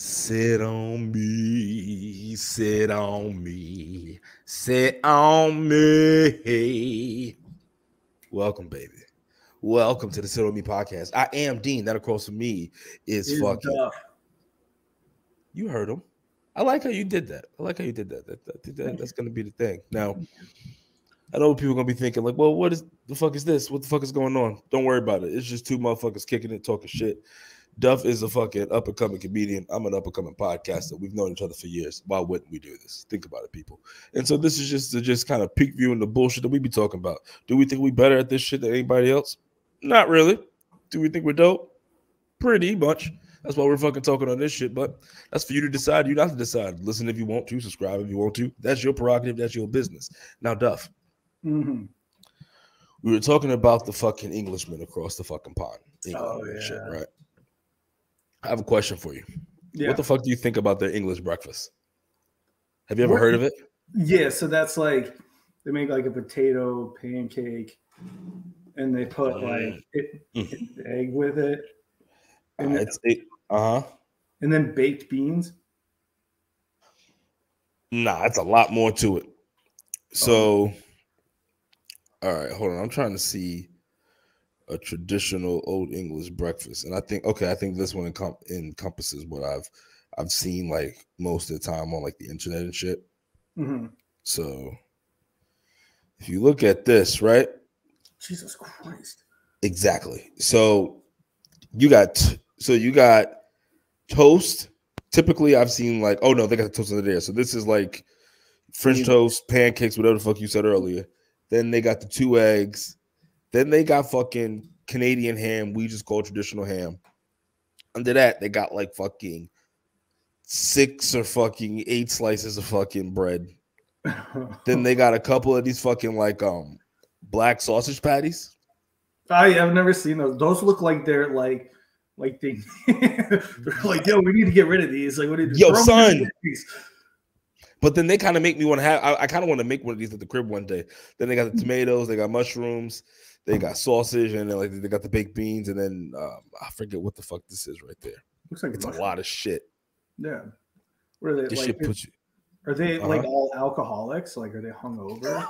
Sit on me, sit on me, sit on me. Welcome, baby. Welcome to the Sit on Me podcast. I am Dean. That across from me is fucking. Duff. You heard him. I like how you did that. That's gonna be the thing. Now, I know people are gonna be thinking like, "Well, what is the fuck is this? What the fuck is going on?" Don't worry about it. It's just two motherfuckers kicking it, talking shit. Duff is a fucking up and coming comedian. I'm an up and coming podcaster. We've known each other for years. Why wouldn't we do this? Think about it, people. And so this is just to just kind of peek viewing the bullshit that we be talking about. Do we think we better at this shit than anybody else? Not really. Do we think we're dope? Pretty much. That's why we're fucking talking on this shit. But that's for you to decide. You not to decide. Listen if you want to. Subscribe if you want to. That's your prerogative. That's your business. Now, Duff. Mm-hmm. We were talking about the fucking Englishmen across the fucking pond. Shit, right? I have a question for you. Yeah. What the fuck do you think about their English breakfast? Have you ever heard of it? Yeah, so that's like they make like a potato pancake and they put like an egg with it. And and then baked beans. Nah, it's a lot more to it. So, all right, hold on. I'm trying to see a traditional Old English breakfast, and I think this one encompasses what I've seen like most of the time on like the internet and shit. Mm-hmm. So if you look at this, right? Jesus Christ! Exactly. So you got toast. Typically, I've seen like they got the toast under there. So this is like French toast, pancakes, whatever the fuck you said earlier. Then they got the 2 eggs. Then they got fucking Canadian ham. We just call traditional ham. Under that, they got like fucking 6 or fucking 8 slices of fucking bread. Then they got a couple of these fucking like black sausage patties. I've never seen those. Those look like they're like they they're like, yo, we need to get rid of these. Like, what did yo, son? But then they kind of make me want to have. I kind of want to make one of these at the crib one day. Then they got the tomatoes, they got mushrooms, they got sausage, and then like they got the baked beans, and then I forget what the fuck this is right there. Looks like it's a lot of shit. Yeah. What are they? This like, shit puts you. Are they like all alcoholics? Like, are they hungover?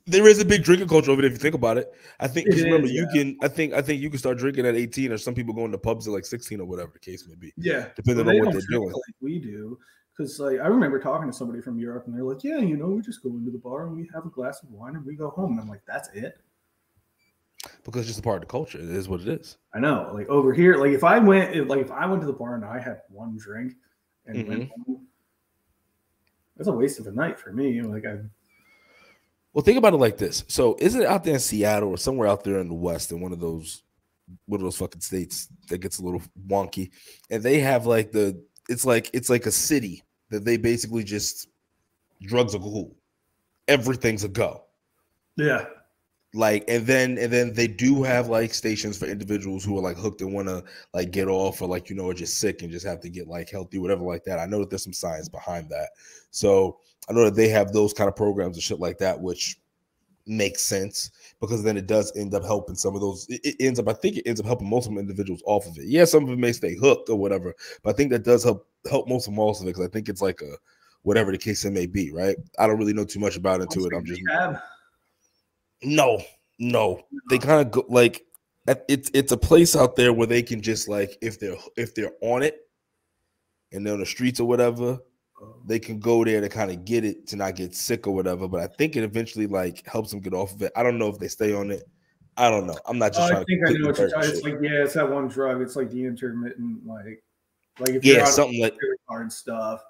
There is a big drinking culture over there if you think about it. I think remember you can. I think you can start drinking at 18, or some people go into pubs at like 16 or whatever the case may be. Yeah, depending on what they're doing. Like we do. Because like I remember talking to somebody from Europe, and they're like, "Yeah, we just go into the bar and we have a glass of wine and we go home." And I'm like, "That's it?" Because it's just a part of the culture. It is what it is. I know. Like over here, like if I went to the bar and I had one drink and went home, that's a waste of a night for me. Like Well, think about it like this. So, isn't it out there in Seattle or somewhere out there in the West in one of those fucking states that gets a little wonky, and they have like it's like a city that they basically just drugs are cool, everything's a go. Yeah. Like and then they do have like stations for individuals who are like hooked and want to like get off or like are just sick and just have to get like healthy, whatever like that. I know that there's some science behind that, so I know that they have those kind of programs and shit like that, which makes sense because then it does end up helping some of those. I think it ends up helping most of them individuals off of it. Yeah, some of them may stay hooked or whatever, but I think that does help most of them also because I think it's like a whatever the case it may be, right? I don't really know too much about it. I'm just no. They kind of go like it's a place out there where they can just like if they're on it and they're on the streets or whatever, they can go there to kind of get it to not get sick or whatever. But I think it eventually like helps them get off of it. I don't know if they stay on it. I don't know. I'm not just trying to. I think I know what you're talking. It's like it's that one drug. It's like the intermittent like if you're something like hard stuff.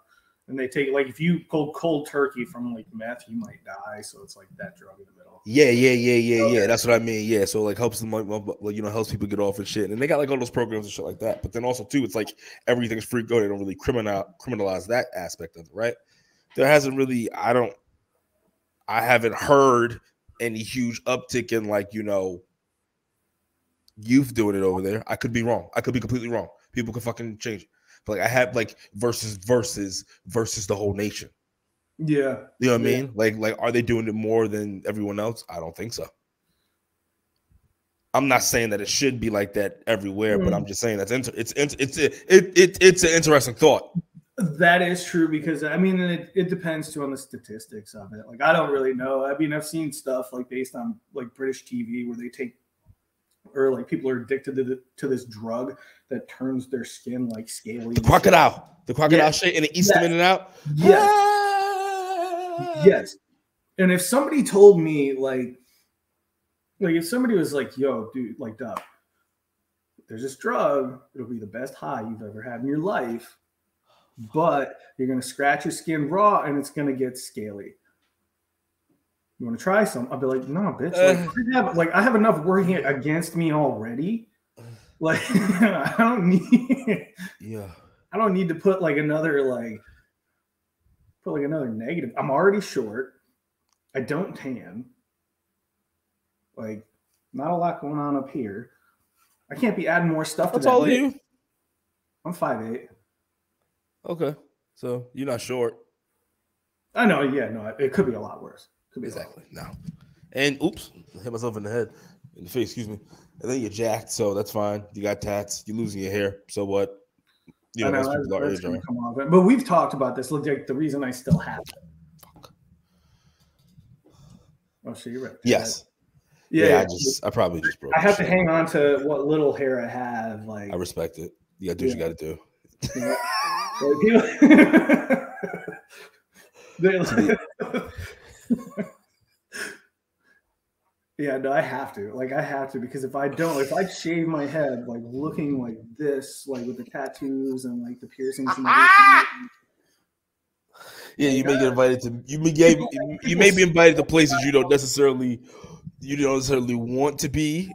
And they take if you go cold turkey from like meth, you might die. So it's like that drug in the middle. Yeah. That's what I mean. Yeah, so like helps them helps people get off and shit. And they got like all those programs and shit like that. But then also too, it's like everything's free go. They don't really criminalize that aspect of it, right? There hasn't really. I haven't heard any huge uptick in like youth doing it over there. I could be wrong. I could be completely wrong. People can fucking change it. But like I have like versus the whole nation. Yeah. You know what I mean? Like are they doing it more than everyone else? I don't think so. I'm not saying that it should be like that everywhere, but I'm just saying it's an interesting thought. That is true because I mean it depends too on the statistics of it. Like I don't really know. I mean I've seen stuff like based on like British TV where they take or like people are addicted to this drug that turns their skin like scaly. The crocodile shit, and it eats them in and out. Yes. Yes. And if somebody told me like if somebody was like, "Yo, dude, like Duff, there's this drug. It'll be the best high you've ever had in your life." But you're going to scratch your skin raw and it's going to get scaly. You want to try some? I'll be like, no, bitch. I have enough working against me already. Like, I don't need. Yeah. I don't need to put like another negative. I'm already short. I don't tan. Like, not a lot going on up here. I can't be adding more stuff to that. How tall are you? I'm 5'8". Okay, so you're not short. I know, yeah, no, it could be a lot worse. Could be exactly. No, and oops, I hit myself in the face. Excuse me. And then you're jacked, so that's fine. You got tats. You're losing your hair. So what? You know, that's gonna come off. But we've talked about this. Like the reason I still have it. Fuck. Oh, so you're right. Yes. Yeah. I probably just broke. I have to hang on to what little hair I have. Like I respect it. You gotta do what you gotta do. Yeah. Yeah, no, I have to. Like, I have to because if I don't, if I shave my head, like looking like this, like with the tattoos and like the piercings and everything. Yeah, you may get invited to. You may be invited to places you don't necessarily want to be.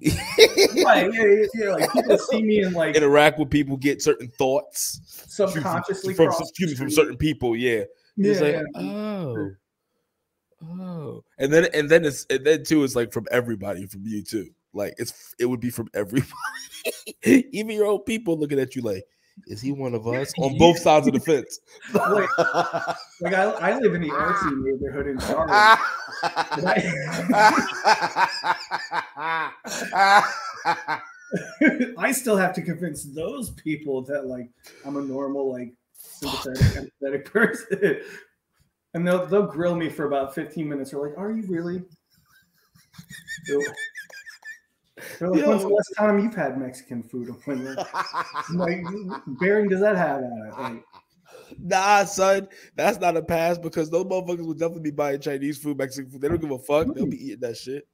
Right? Yeah. Like people see me and like interact with people, get certain thoughts subconsciously from certain people. Yeah. It's like, oh, and then too, it's like from everybody, from you too. Like it would be from everybody, even your own people looking at you like, is he one of us? On both sides of the fence. Like I live in the artsy neighborhood in Charlotte. I still have to convince those people that like I'm a normal, like sympathetic, empathetic person. And they'll grill me for about 15 minutes. They're like, "Are you really?" They're like, "When's the last time you've had Mexican food?" I'm like, bearing does that have on it? Like, nah, son, that's not a pass because those motherfuckers would definitely be buying Chinese food, Mexican food. They don't give a fuck. They'll be eating that shit.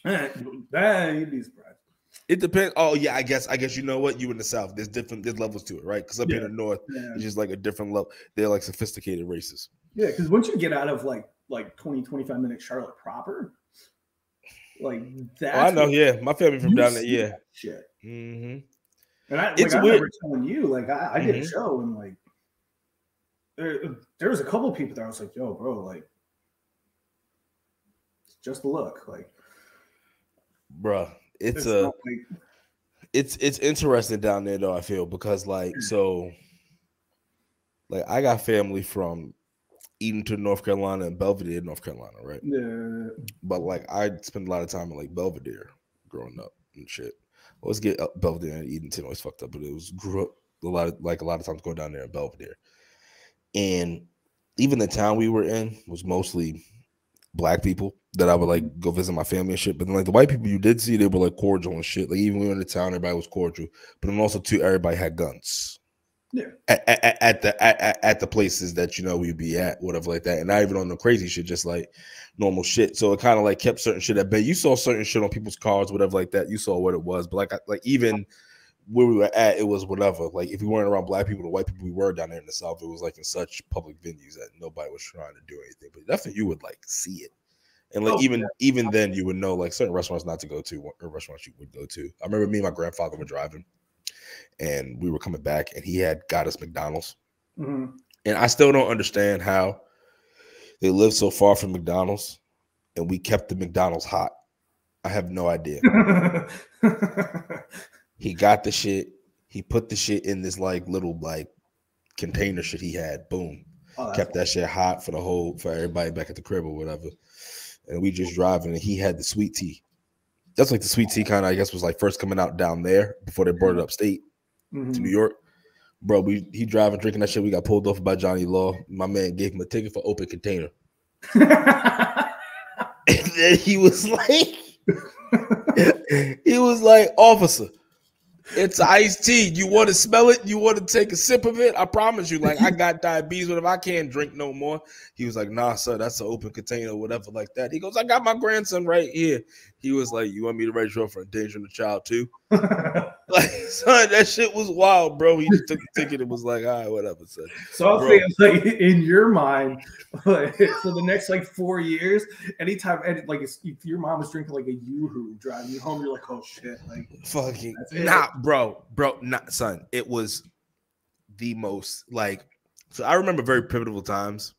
You'd be surprised. It depends. Oh yeah, I guess you know what, you in the South. There's levels to it, right? Because up in the North, it's just like a different level. They're like sophisticated races. Yeah, because once you get out of like 20-25 minute Charlotte proper, like that. I know. Yeah, my family from down there. Yeah. Shit. Mm-hmm. And I remember telling you, like I did a show and like there was a couple of people there. I was like, "Yo, bro, like just a look, like, bruh." It's interesting down there though, I feel, because like I got family from Edenton, North Carolina, and Belvedere, North Carolina, right? Yeah. But like I spent a lot of time in like Belvedere growing up and shit. I always get Belvedere and Edenton always fucked up, but it was grew up a lot of times going down there in Belvedere. And even the town we were in was mostly Black people that I would like go visit my family and shit. But then like the white people you did see, they were like cordial and shit. Like even when we were in the town, everybody was cordial. But then also too, everybody had guns. Yeah. At the places that we'd be at, whatever like that. And not even on the crazy shit, just like normal shit. So it kind of like kept certain shit at bay. You saw certain shit on people's cars, whatever like that. You saw what it was. But like even where we were at, it was whatever. Like if we weren't around Black people, the white people we were down there in the South, it was like in such public venues that nobody was trying to do anything. But definitely you would like see it. And like even then you would know like certain restaurants not to go to or restaurants you would go to. I remember me and my grandfather were driving and we were coming back and he had got us McDonald's. Mm-hmm. And I still don't understand how they live so far from McDonald's and we kept the McDonald's hot. I have no idea. He got the shit. He put the shit in this like little like container shit he had. Boom. Kept that shit hot for everybody back at the crib or whatever. And we just driving and he had the sweet tea. That's like the sweet tea kind of, I guess, was like first coming out down there before they brought it upstate to New York. Bro, he driving, drinking that shit. We got pulled over by Johnny Law. My man gave him a ticket for open container. And then he was like, officer, it's iced tea. You want to smell it? You want to take a sip of it? I promise you, like, I got diabetes, but if I can't drink no more. He was like, nah, sir, that's an open container or whatever like that. He goes, I got my grandson right here. He was like, you want me to register you for endangering the child too? Like, son, that shit was wild, bro. He just took the ticket and was like, all right, whatever, son. So I'll say, like, in your mind, like, for the next like 4 years, anytime, like, if your mom was drinking like a Yoo-hoo driving you home, you're like, oh shit, like, fucking nah, bro, not son. It was the most, like, so I remember very pivotal times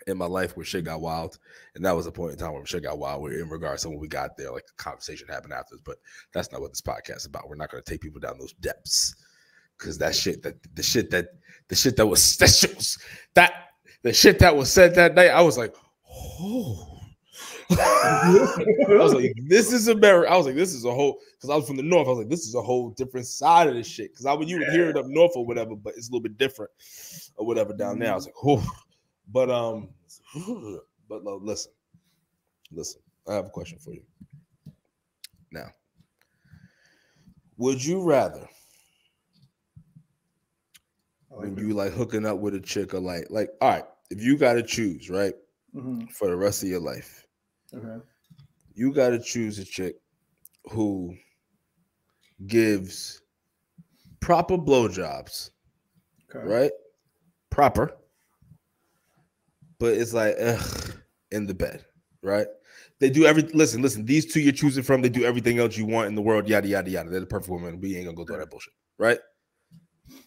in my life where shit got wild, and that was a point in time where shit got wild. Where in regards to when we got there, like, a conversation happened afterwards, but that's not what this podcast is about. We're not going to take people down those depths, because the shit that was said that night, I was like, oh. I was like, this is America. I was like, this is a whole, because I was from the north. I was like, this is a whole different side of this shit. Because you would hear it up north or whatever, but it's a little bit different or whatever down there. I was like, oh, but listen, I have a question for you. Now, would you rather, when you like hooking up with a chick, or like, all right, if you got to choose, right, for the rest of your life, okay, you got to choose a chick who gives proper blowjobs, okay, right? Proper, but it's like, in the bed, right? They do listen, these two you're choosing from, they do everything else you want in the world, yada, yada, yada. They're the perfect woman. We ain't gonna go through that bullshit, right?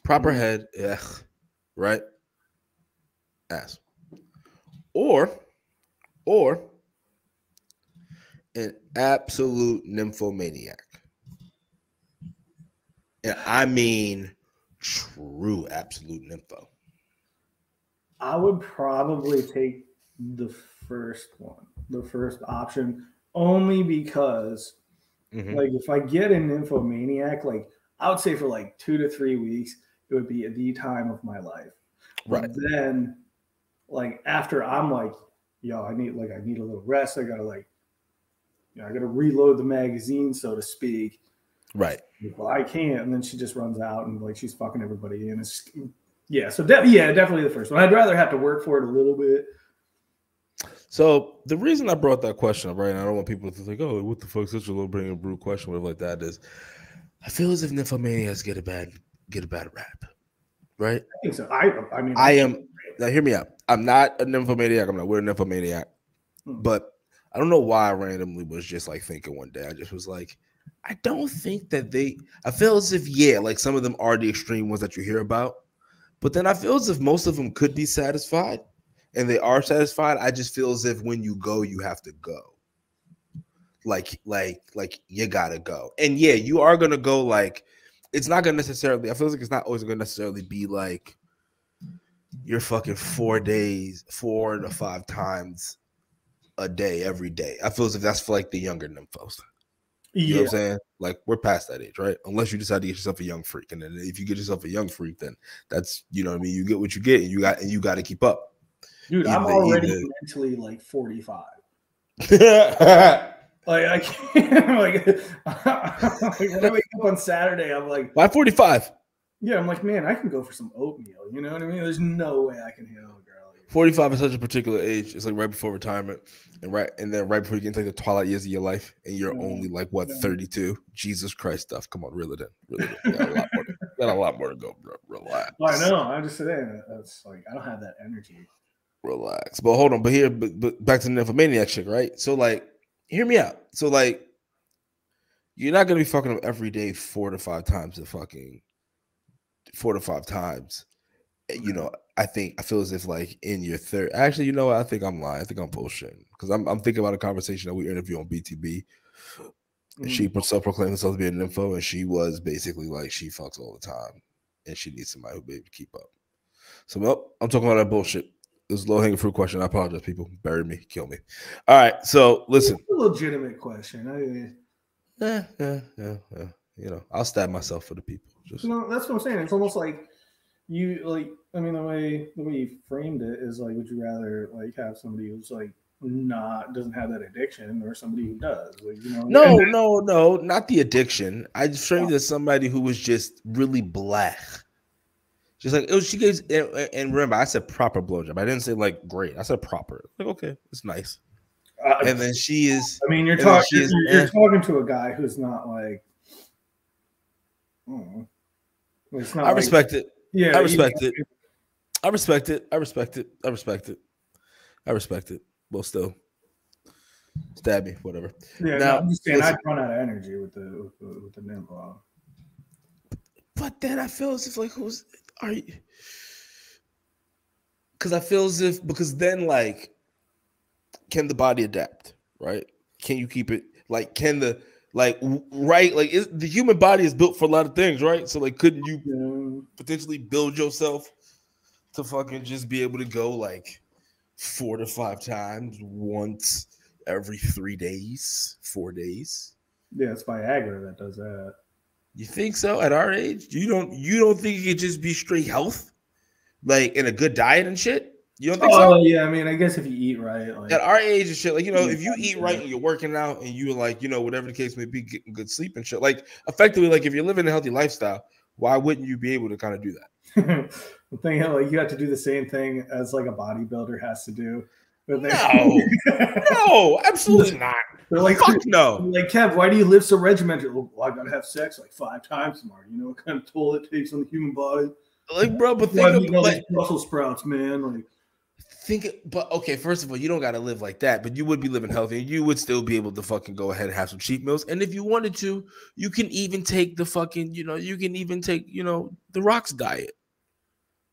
Proper head, right? Ass. Or an absolute nymphomaniac. And I mean true absolute nympho. I would probably take the first one, the first option, only because, like, if I get a nymphomaniac, like, I would say for like 2 to 3 weeks, it would be the time of my life. Right. But then, like, after I'm like, yo, I need a little rest. I gotta, like, I gotta reload the magazine, so to speak. Right. Well, I can't, and then she just runs out and, like, she's fucking everybody in. Definitely the first one. I'd rather have to work for it a little bit. So the reason I brought that question up, right, and I don't want people to think, oh, what the fuck, such a little bring a brew question, whatever like that, is I feel as if nymphomaniacs get a bad rap, right? I think so. I mean, I am. Now, hear me out. I'm not a nymphomaniac. I'm not with a nymphomaniac, but I don't know why I randomly was just like thinking one day. I just was like, I don't think that I feel as if, like, some of them are the extreme ones that you hear about, but then I feel as if most of them could be satisfied, and they are satisfied. I just feel as if when you go, you have to go. Like you gotta go. And yeah, you are gonna go, like, it's not gonna necessarily, I feel like it's not always gonna necessarily be like you're fucking 4 days, 4 to 5 times a day, every day. I feel as if that's for like the younger nymphos. You know what I'm saying? Like, we're past that age, right? Unless you decide to get yourself a young freak. And then if you get yourself a young freak, then that's, you know what I mean? You get what you get, and you got to keep up. Dude, I'm already mentally like 45. Like, I can't, like, when I wake up on Saturday, I'm like, why 45? Yeah, I'm like, man, I can go for some oatmeal. You know what I mean? There's no way I can handle a girl. 45 is such a particular age. It's like right before retirement, and then right before you get into like the twilight years of your life, and you're only like, what, 32? Jesus Christ, stuff. Come on, reel it in. Got a lot more to go, bro. Relax. Well, I know. I'm just saying, that's like, I don't have that energy. Relax. But hold on. But back to the nymphomaniac chick, right? So, like, hear me out. So, like, you're not gonna be fucking them every day 4 to 5 times. You know, I feel as if, like, in your third. Actually, you know what? I think I'm lying. I think I'm bullshitting, because I'm thinking about a conversation that we interviewed on BTB. She self-proclaimed herself to be a nympho, and she was basically like, she fucks all the time, and she needs somebody who'll be able to keep up. So, well, I'm talking about that bullshit. This low-hanging fruit question. I apologize, people. Bury me, kill me. All right, so listen. It's a legitimate question. Yeah. You know, I'll stab myself for the people. Just that's what I'm saying. It's almost like you like. I mean, the way you framed it is like, would you rather like have somebody who's like doesn't have that addiction, or somebody who does? Like, you know, no, not the addiction. I just framed it as somebody who was just really black. Just like she gives, and remember, I said proper blowjob. I didn't say like great. I said proper. Like, okay, it's nice. And then she is. I mean, you're talking to a guy who's not like. It's not. I respect it. Yeah, I respect it. I respect it. Well, still, stab me, whatever. Yeah, now, I'm just saying, I'd run out of energy with the nymph. But then I feel as if like, are you? Because I feel as if then like, can the body adapt? Right? Can you keep it? Like, can the right? Like, the human body is built for a lot of things, right? So like, couldn't you potentially build yourself to fucking just be able to go like 4 to 5 times once every 3 days, 4 days? Yeah, it's Viagra that does that. You think so? At our age, you don't think it could just be straight health, like in a good diet and shit? You don't think so? Oh yeah, I mean, I guess if you eat right, like at our age and shit, like, you know, if you eat right and you're working out and you like, you know, whatever the case may be, getting good sleep and shit, like effectively, like if you're living a healthy lifestyle, why wouldn't you be able to kind of do that? The thing, like, you have to do the same thing as like a bodybuilder has to do. No, absolutely not. They're like, fuck no. Like, Kev, why do you live so regimented? Well, I gotta have sex like 5 times tomorrow. You know what kind of toll it takes on the human body? Like, bro, but think about like Brussels sprouts, man. Like, but okay, first of all, you don't gotta live like that, but you would be living healthy, and you would still be able to fucking go ahead and have some cheat meals. And if you wanted to, you can even take the fucking, you know, the Rock's diet.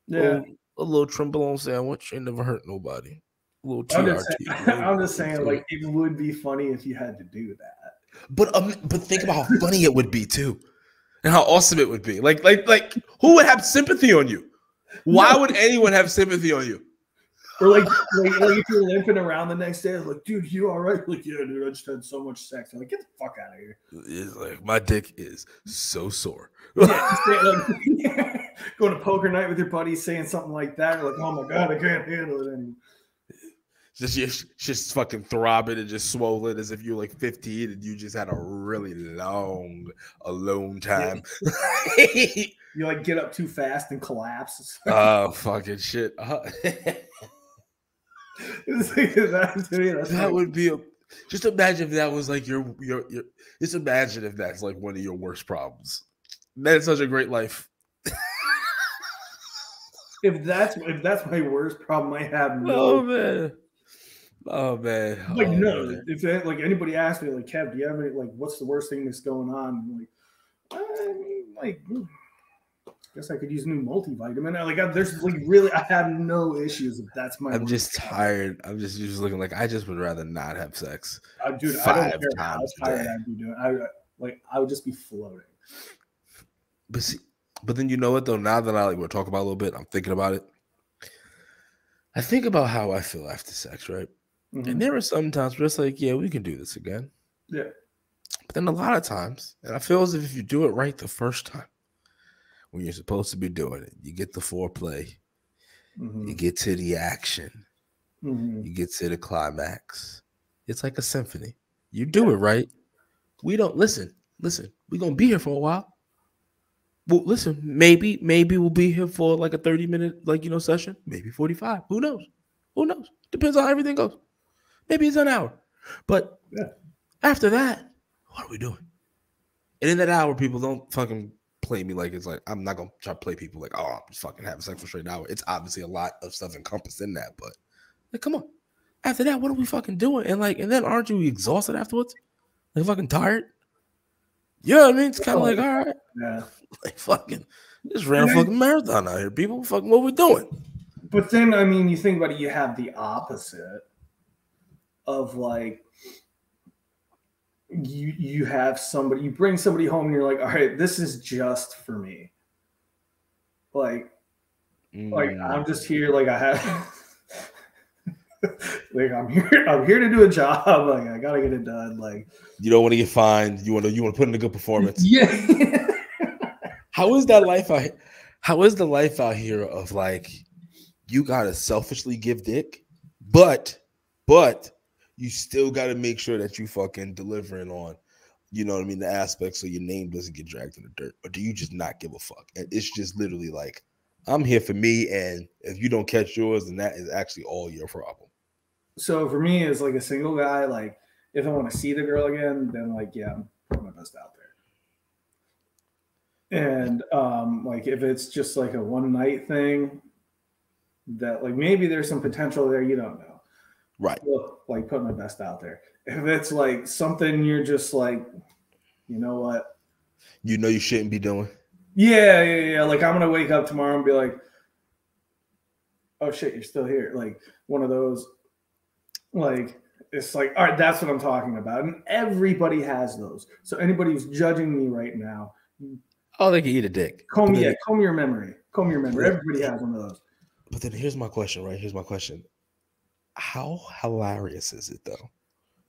Yeah, a little Trembolone sandwich ain't never hurt nobody. I'm just saying, like, it would be funny if you had to do that. But think about how funny it would be too, and how awesome it would be. Like, who would have sympathy on you? Why would anyone have sympathy on you? Or like if you're limping around the next day, it's like, dude, you all right? Like, yeah, dude, I just had so much sex. I'm like, get the fuck out of here. It's like, my dick is so sore. Yeah, going to poker night with your buddies, saying something like that. You're like, oh my god, I can't handle it anymore. Just fucking throbbing and just swollen as if you're like 15 and you just had a really long alone time. You like get up too fast and collapse. Oh, fucking shit. That would be just imagine if that was like your just imagine if that's like one of your worst problems. That's such a great life. If that's my worst problem, I have Oh man. Like, no, man. If like anybody asks me, like, Kev, do you have any, like, what's the worst thing that's going on? I'm like, I mean, like, I guess I could use a new multivitamin. There's like really, I have no issues if that's my. I'm just tired. I'm just looking like I just would rather not have sex. Dude, 5 times a day. I'd be doing. I would just be floating. But then you know what though? Now that we'll talk about a little bit, I'm thinking about it. I think about how I feel after sex, right? Mm-hmm. And there are some times where it's like, yeah, we can do this again. Yeah. But then a lot of times, and I feel as if you do it right the first time, when you're supposed to be doing it, you get the foreplay, you get to the action, you get to the climax. It's like a symphony. You do it right. We don't listen. We're gonna be here for a while. Well, listen, maybe we'll be here for like a 30-minute, session, maybe 45. Who knows? Depends on how everything goes. Maybe it's an hour. But after that, what are we doing? And in that hour, people don't fucking play me like it's like, I'm not going to try to play people like, oh, I'm just fucking having sex for straight hour. It's obviously a lot of stuff encompassed in that. But like, come on. After that, what are we fucking doing? And then aren't you exhausted afterwards? Like fucking tired? You know what I mean? It's kind of like, all right. Yeah. Like fucking, just ran a fucking marathon out here, people. Fucking what we doing? But then, I mean, you think about it, you have the opposite of like, you have somebody, you bring somebody home and you're like, all right, this is just for me. Like I'm just here, like I Like I'm here to do a job. Like I gotta get it done. Like you don't want to get fined. You want to put in a good performance. Yeah. How is that life out? How is the life out here of like you gotta selfishly give dick, but you still gotta make sure that you fucking delivering on, you know what I mean, the aspects so your name doesn't get dragged in the dirt, or do you just not give a fuck? And it's just literally like, I'm here for me, and if you don't catch yours, then that is actually all your problem. So for me, as like a single guy, like if I want to see the girl again, then like yeah, I'm putting my best out there. And like if it's just like a one night thing, that like maybe there's some potential there, you don't know. Right. Well, like put my best out there. If it's like something you're just like, you know what? You know you shouldn't be doing. Yeah. Like I'm gonna wake up tomorrow and be like, oh shit, you're still here. Like one of those, like it's like, all right, that's what I'm talking about. And everybody has those. So anybody who's judging me right now, oh, they can eat a dick. Comb your memory. Everybody has one of those. But then here's my question, right? Here's my question. How hilarious is it though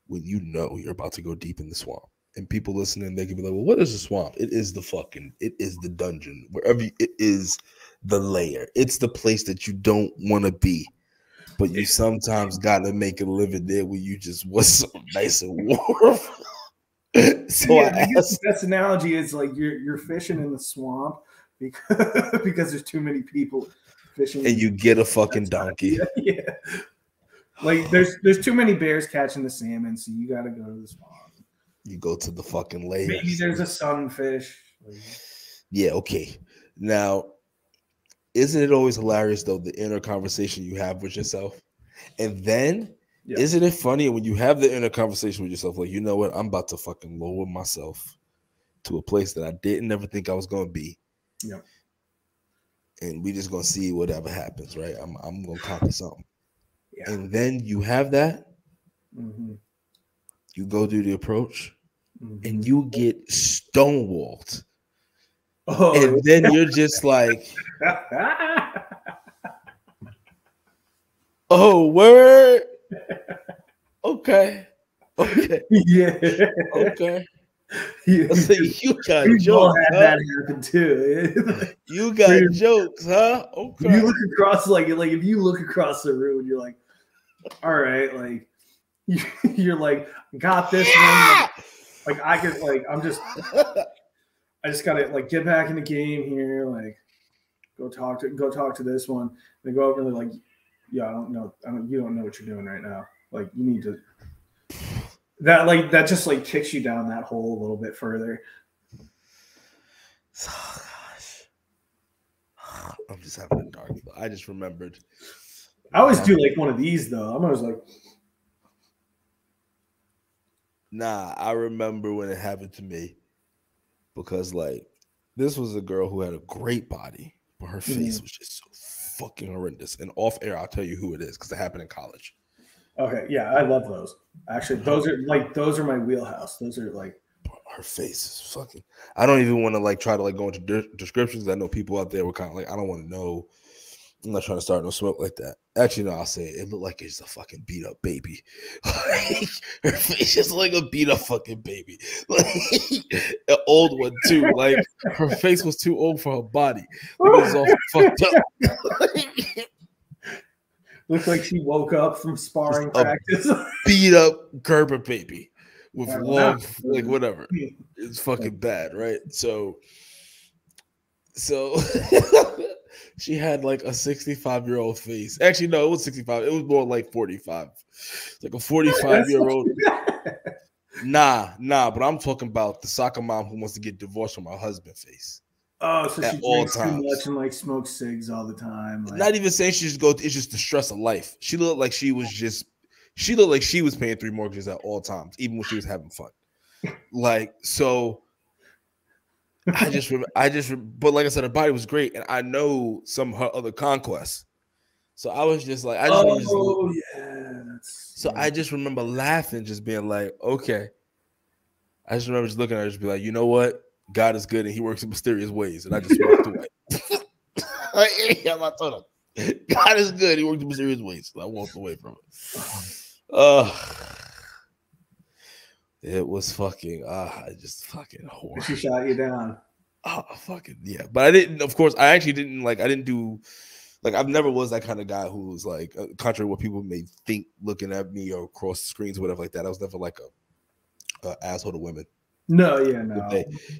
when you know you're about to go deep in the swamp and people listening, they can be like, well, what is the swamp? It is the dungeon, wherever it is, the lair. It's the place that you don't want to be, but you sometimes got to make a living there where you just was so nice and warm. So yeah, I guess the best analogy is like you're fishing in the swamp because there's too many people fishing, and you get a fucking donkey. Yeah. Like there's too many bears catching the salmon, so you got to go to the swamp. You go to the fucking lake. Maybe there's a sunfish. Yeah, okay. Now, isn't it always hilarious though, the inner conversation you have with yourself? And then isn't it funny when you have the inner conversation with yourself, like, you know what, I'm about to fucking lower myself to a place that I didn't ever think I was gonna be. Yeah. And we just gonna see whatever happens, right? I'm gonna conquer something. Yeah. And then you have that, you go do the approach, and you get stonewalled. Oh, and then you're just like, oh, word. Okay. Yeah. Okay. So you got jokes, had that happen too. You got jokes, huh? Okay. You look across like if you look across the room, you're like, all right, like you're like, got this one. Like I could, like I just gotta like get back in the game here. Like go talk to this one. They go over and they're like, yeah, I don't know. You don't know what you're doing right now. Like you need to. That just like kicks you down that hole a little bit further. Oh gosh, I'm just having a dark. I just remembered. I always do like one of these though. I'm always like, nah. I remember when it happened to me because like this was a girl who had a great body, but her face was just so fucking horrendous. And off air, I'll tell you who it is because it happened in college. Okay, yeah, I love those. Actually, those are my wheelhouse. Those are like her face is fucking. I don't even want to like try to like go into descriptions. I know people out there were kind of like, I don't want to know. I'm not trying to start no smoke like that. Actually, no, I'll say it. It looked like it's a fucking beat up baby. Like, her face is like a beat up fucking baby. Like an old one too. Like her face was too old for her body. Like, it was all fucked up. Looks like she woke up from sparring practice. Beat up Gerber baby with long, like whatever. It's fucking bad, right? So she had like a 65-year-old face. Actually, no, it was 65. It was more like 45. Like a 45-year-old. Nah, but I'm talking about the soccer mom who wants to get divorced from her husband face. Oh, so she drinks too much and like smokes cigs all the time. Like. Not even saying she just go. It's just the stress of life. She looked like she was paying 3 mortgages at all times, even when she was having fun. Like so. But like I said, her body was great, and I know some of her other conquests. So I was just like, I just remember laughing, just being like, okay. I just remember just looking at her, just be like, you know what? God is good, and He works in mysterious ways, and I just walked away. God is good. He worked in mysterious ways. So I walked away from it. It was fucking, just fucking horrible. She shot you down. Oh, fucking yeah. But I didn't, of course, I didn't do, like, I've never was that kind of guy who was like, contrary to what people may think looking at me or across the screens or whatever like that. I was never like a asshole to women. No, yeah, no.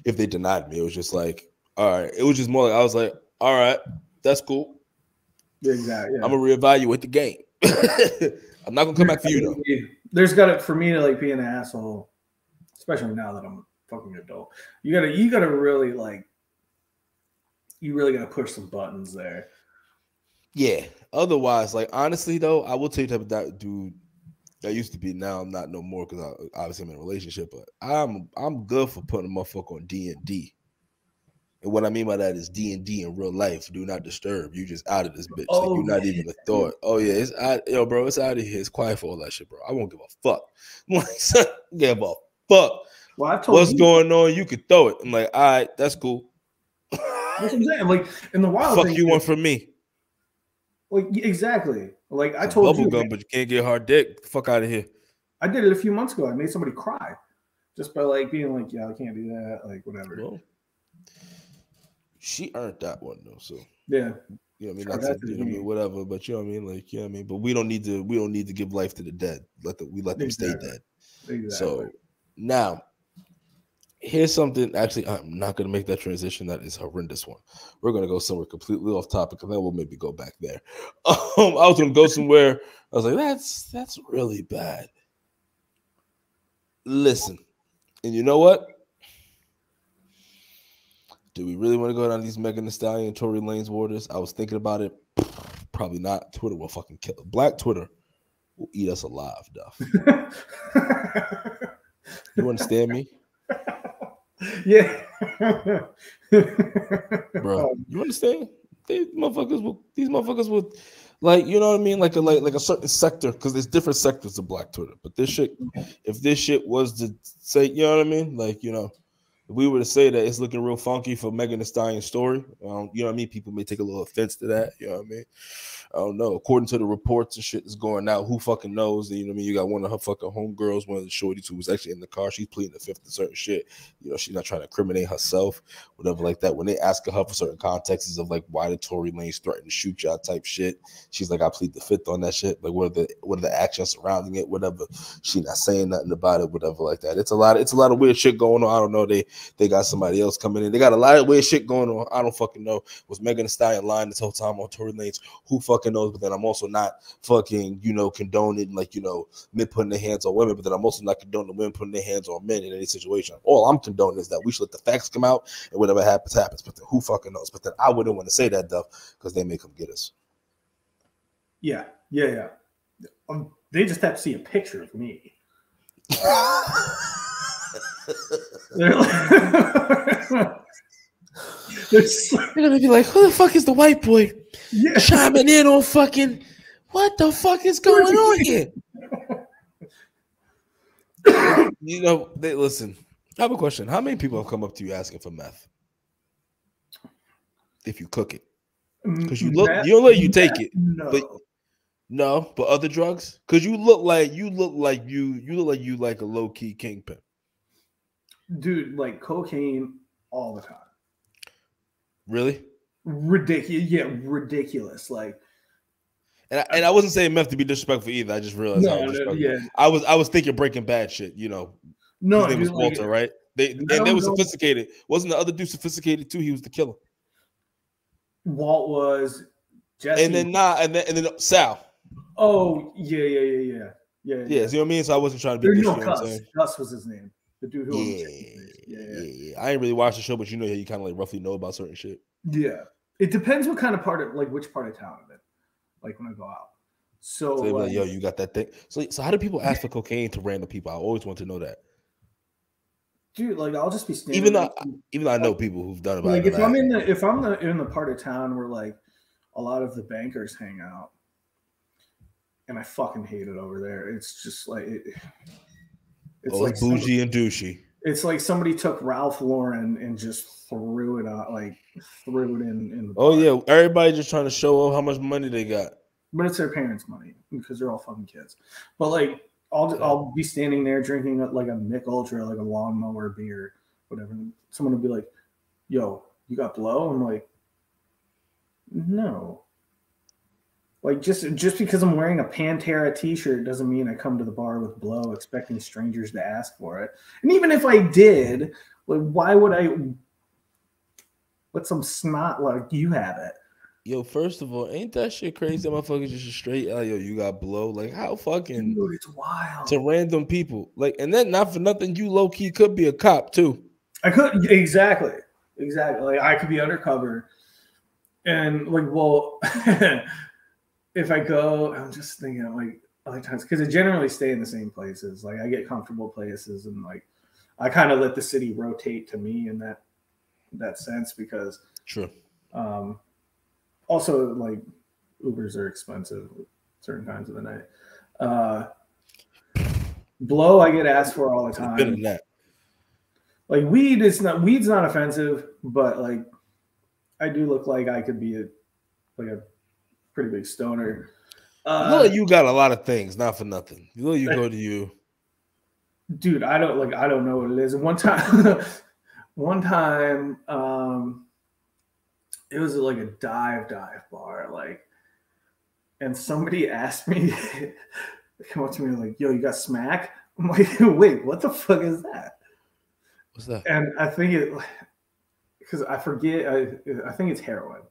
If they denied me, it was just like, all right. It was just more like, I was like, all right, that's cool. Yeah, exactly. Yeah. I'm going to reevaluate the game. I'm not going to come back for you, though. There's got to, for me to like be an asshole, especially now that I'm a fucking adult, you gotta really like, you really gotta push some buttons there. Yeah. Otherwise, like, honestly though, I will tell you type of that dude I used to be. Now I'm not no more because obviously I'm in a relationship. But I'm good for putting a motherfucker on D&D. And what I mean by that is D&D in real life. Do not disturb. You just out of this bitch. Like, you're not even a thought. Oh yeah, it's out. Yo, bro, it's out of here. It's quiet for all that shit, bro. I won't give a fuck. I'm like, son, give a fuck. Well, I told what's going on? You could throw it. I'm like, all right, that's cool. That's what I'm saying. Like, in the wild, fuck you want from me? Like, exactly. Like, I told you, bubble gum, but you can't get hard dick. Fuck out of here. I did it a few months ago. I made somebody cry just by like being like, yeah, I can't do that. Like, whatever. Well, she earned that one though. So yeah. You know what I mean? Not to, you know what I mean, whatever, but you know what I mean? Like, you know what I mean? But we don't need to give life to the dead. Let them stay dead. Exactly. So now, here's something. Actually, I'm not gonna make that transition. That is a horrendous one. We're gonna go somewhere completely off topic, and then we'll maybe go back there. I was gonna go somewhere. I was like, that's really bad. Listen, and you know what? Do we really want to go down these Megan Thee Stallion and Tory Lanez waters? I was thinking about it. Probably not. Twitter will fucking kill it. Black Twitter will eat us alive, Duff. You understand me? Yeah. Bro, you understand? These motherfuckers will, like, you know what I mean? Like a certain sector, because there's different sectors of Black Twitter. But this shit, if this shit was to say, you know what I mean? Like, you know, if we were to say that it's looking real funky for Megan Thee Stallion's story, you know what I mean? People may take a little offense to that, you know what I mean? I don't know. According to the reports and shit that's going out, who fucking knows? You know what I mean? You got one of her fucking homegirls, one of the shorties who was actually in the car. She's pleading the fifth to certain shit. You know, she's not trying to incriminate herself, whatever like that. When they ask her for certain contexts of like, why did Tory Lanez threaten to shoot y'all type shit, she's like, I plead the fifth on that shit. Like, what are the actions surrounding it? Whatever. She not saying nothing about it, whatever like that. It's a lot of weird shit going on. I don't know. They got somebody else coming in. They got a lot of weird shit going on. I don't fucking know. Was Megan Thee Stallion lying this whole time on Tory Lanez? Who fucking knows? But then I'm also not fucking, you know, condoning, like, you know, men putting their hands on women, but then I'm also not condoning women putting their hands on men in any situation. All I'm condoning is that we should let the facts come out, and whatever happens. But then who fucking knows? But then I wouldn't want to say that, though, because they may come get us. Yeah. They just have to see a picture of me. They're gonna be like, who the fuck is the white boy chiming in on fucking, what the fuck is going on here? You know, listen, I have a question. How many people have come up to you asking for meth? If you cook it. Because you don't let you take it. No. But other drugs? Because you look like you like a low-key kingpin. Dude, like cocaine all the time. Really? Ridiculous. Yeah, ridiculous. Like, and I wasn't saying meth to be disrespectful either. I just realized I was thinking Breaking Bad shit, you know. No, his name was Walter, right? They were sophisticated. Wasn't the other dude sophisticated too? He was the killer. Walt was Jesse. And then Sal. Oh, yeah. See what I mean? So I wasn't trying to be Gus was his name. The dude who I ain't really watched the show, but you know you kind of like roughly know about certain shit. Yeah. It depends what kind of part of, like, which part of town I'm in, like when I go out. So they're like, yo, you got that thing. So how do people ask for cocaine to random people? I always want to know that. Dude, like, I'll just be standing. Even though I know people who've done it. Like, if I'm in the part of town where like a lot of the bankers hang out, and I fucking hate it over there. It's just like it's like bougie and douchey. It's like somebody took Ralph Lauren and just threw it out, like threw it in the bar. Yeah, everybody just trying to show off how much money they got. But it's their parents' money because they're all fucking kids. But like, I'll be standing there drinking like a Mick Ultra, like a lawnmower beer, whatever. Someone will be like, "Yo, you got blow?" I'm like, "No." Like just because I'm wearing a Pantera t-shirt doesn't mean I come to the bar with blow expecting strangers to ask for it. And even if I did, like, why would I let some snot like you have it? Yo, first of all, ain't that shit crazy? That motherfuckers just straight, yo, you got blow. Like, how fucking... Dude, it's wild. To random people. Like, and then not for nothing, you low-key could be a cop, too. I could, exactly. Like, I could be undercover. And, like, well... if I go, I'm just thinking like other times because I generally stay in the same places. Like I get comfortable places, and like I kind of let the city rotate to me in that sense because sure. Also, like Ubers are expensive certain times of the night. Blow I get asked for all the time. Like weed's not offensive, but like I do look like I could be a pretty big stoner. You got a lot of things, not for nothing. You go to you. Dude, I don't know what it is. One time, it was like a dive bar, like, and somebody asked me, they come up to me like, "Yo, you got smack?" I'm like, "Wait, what the fuck is that?" What's that? And I think it, because I forget, I think it's heroin.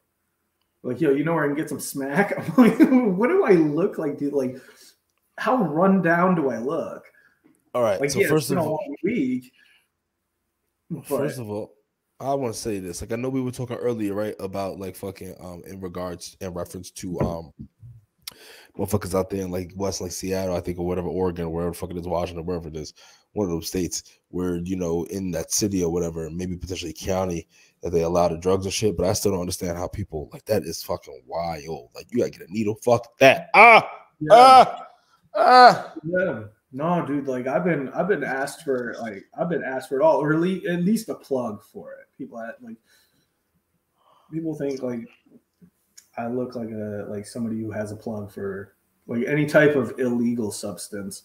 Like, yo, you know where I can get some smack? I'm like, what do I look like, dude? Like, how run down do I look? All right. Like, so first of all, first of all, I want to say this. Like, I know we were talking earlier, right, about like fucking in reference to motherfuckers out there in like West, like Seattle, I think, or whatever, Oregon, or wherever the fuck it is, Washington, wherever it is, one of those states where, you know, in that city or whatever, maybe potentially county, that they allow the drugs and shit. But I still don't understand how people like that is fucking wild. Like, you gotta get a needle. Fuck that. Yeah. No, dude. Like, I've been asked for it all, or at least a plug for it. People think like I look like somebody who has a plug for like any type of illegal substance.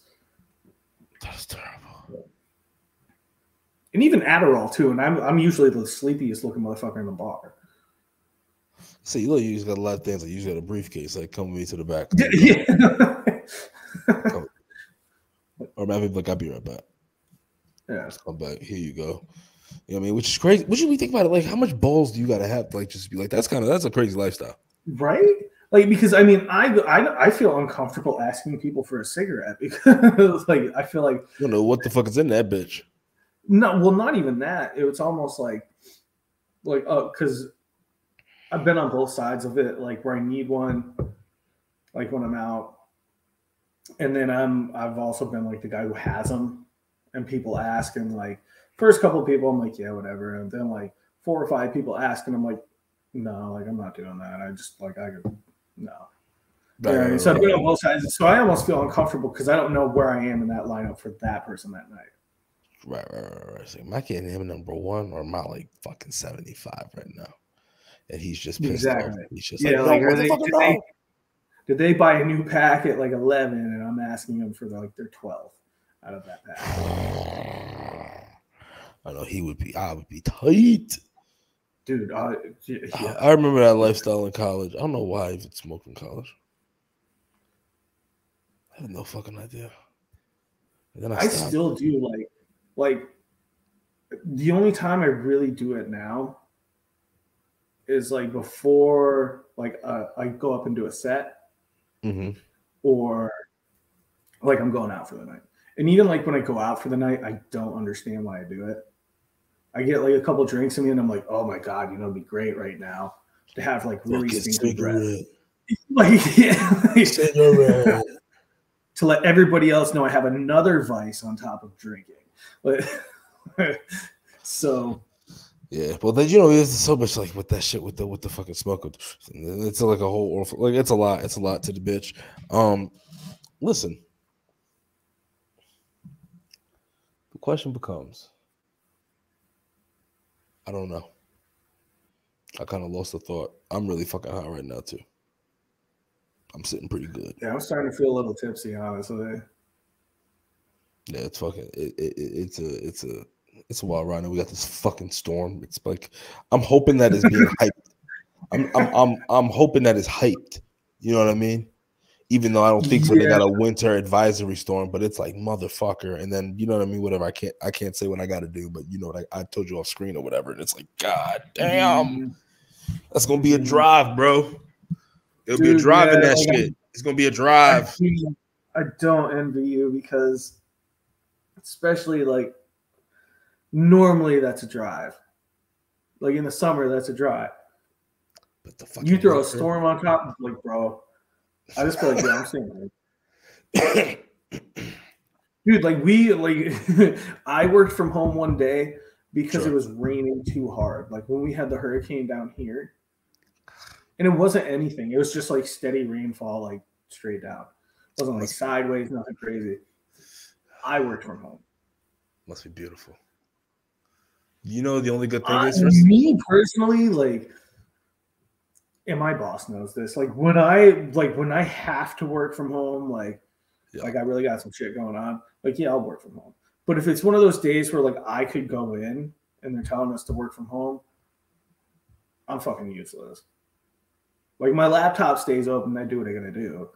That's terrible. And even Adderall too. And I'm usually the sleepiest looking motherfucker in the bar. So you just got a lot of things. Like you just got a briefcase. Like, come with me to the back. Yeah. Or maybe like, I'll be right back. Yeah. Just come back. Here you go. You know what I mean? Which is crazy. What should we think about it? Like, how much balls do you gotta have to like just be like, that's a crazy lifestyle. Right? Like, because I mean, I feel uncomfortable asking people for a cigarette because like I feel like you know what the fuck is in that bitch. No, well, not even that. It's almost like because I've been on both sides of it, like where I need one, like when I'm out, and then I've also been like the guy who has them, and people ask, and like first couple of people, I'm like, yeah, whatever, and then like 4 or 5 people ask, and I'm like, no, like I'm not doing that. I just like I could no. Right. So I've been on both sides, so I almost feel uncomfortable because I don't know where I am in that lineup for that person that night. Right. So am I getting him number 1 or am I like fucking 75 right now? And he's just pissed off. He's just did they buy a new pack at like 11 and I'm asking them for like their 12 out of that pack? I know I would be tight. Dude, yeah. I remember that lifestyle in college. I don't know why I even smoked in college. I had no fucking idea. And then I still do like the only time I really do it now is like before like I go up and do a set, or like I'm going out for the night. And even like when I go out for the night, I don't understand why I do it. I get like a couple drinks in me and I'm like, oh my God, you know, it'd be great right now to have like really stinky breath. Like, yeah, to let everybody else know I have another vice on top of drinking. So yeah, well then, you know, there's so much like with that shit with the fucking smoke. It's like a whole like it's a lot to the bitch. Listen, the question becomes, I don't know. I kind of lost the thought. I'm really fucking high right now too. I'm sitting pretty good. Yeah, I'm starting to feel a little tipsy, honestly. Yeah, it's fucking. It's a wild ride. And we got this fucking storm. It's like I'm hoping that it's being hyped. I'm hoping that it's hyped. You know what I mean? Even though I don't think so, they got a winter advisory storm, but it's like motherfucker. And then you know what I mean? Whatever. I can't say what I got to do, but you know what I told you off screen or whatever. And it's like, God damn, that's gonna be a drive, bro. It'll be a drive in that shit. It's gonna be a drive. I don't envy you because, especially like, normally that's a drive. Like in the summer, that's a drive. But the fucking you throw a storm on top, like, bro. I just feel like, yeah, I'm saying, like, dude, like I worked from home one day because it was raining too hard. Like when we had the hurricane down here, and it wasn't anything. It was just like steady rainfall, like straight down. It wasn't like sideways, nothing crazy. I worked from home. Must be beautiful. You know, the only good thing is me personally, like. And my boss knows this. Like when I have to work from home, like I really got some shit going on. Like, yeah, I'll work from home. But if it's one of those days where like I could go in and they're telling us to work from home, I'm fucking useless. Like my laptop stays open, I do what I'm gonna do.